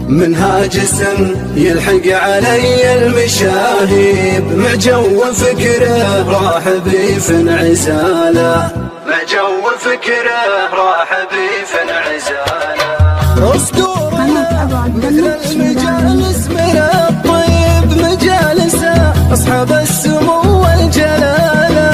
منها جسم يلحق علي المشاهيب، مع جو فكره راح بي في انعزاله، مع جو فكره راح بي في انعزاله. أسطورنا مثل المجالس من الطيب مجالسه، أصحاب السمو والجلاله،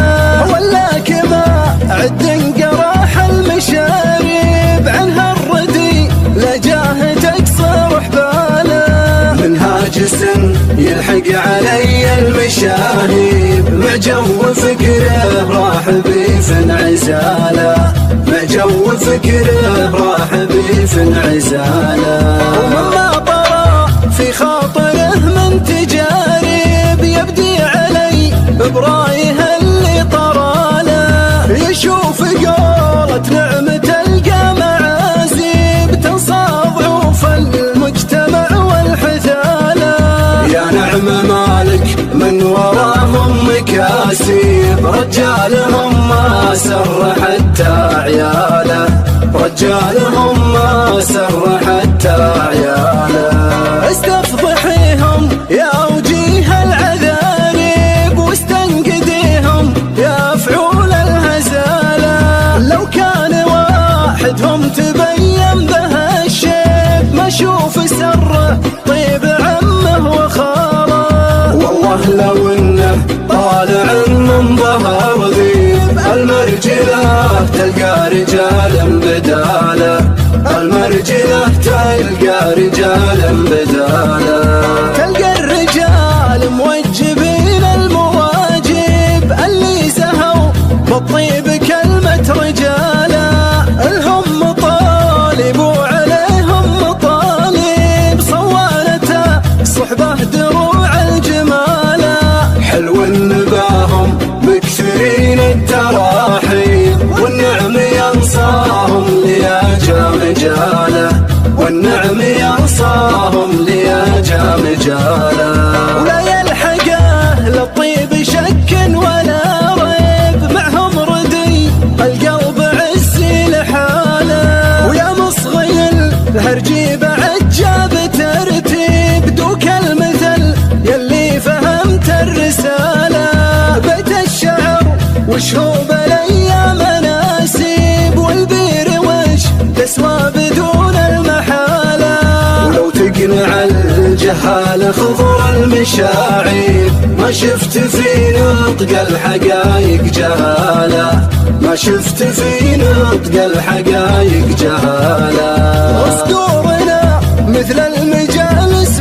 ولا كما عد انقراح المشاريب، عنها الردي لجاه تكسر حباله. منها جسم يلحق علي المشاهيب، مع جو فكره راح بي في انعزاله، مع جو فكره راح بي في انعزاله. ومما طرى في خاطره من تجارب، يبدي علي برايه اللي طرى له، يشوف قولة نعمة تلقى معازيب، تنصاب عوف المجتمع والحثالة. يا نعم مالك من وراهم مكاسيب، رجالهم ما سر حتى عياله، رجالهم ما سر حتى عياله. استفضحيهم يا وجيه العذاريب، واستنقديهم يا فعول الهزالة. لو كان واحدهم تبين به الشيب، ما اشوف سره طيب عمه وخاله. والله لو انه طالع من ظهر ذيب، المرجله تلقى رجال بداله، المرجله تلقى رجال بداله. تلقى الرجال موجبين المواجب، اللي سهوا بالطيب كلمة رجاله، الهم مطالب وعليهم مطالب، صوالته صحبه دروع الجماله. حلو النباهم مكثرين التراحيب، والنعم ينصاهم لياجا مجاله، والنعم ينصاهم لياجا مجاله. ولا يلحقه للطيب شك ولا ريب، معهم ردي القلب عزي لحاله. ويا مصغي الهرجي بعد جاب ترتيب، دوك المثل يلي فهمت الرساله. بيت الشعر وش هو بالايام مناسيب، والبير وش تسوى بدون المحاله. ولو تقنع الجهاله خضر المشاعيب، ما شفت في نطق الحقايق جهاله، ما شفت في نطق الحقايق جهاله. أسطورنا مثل المجالس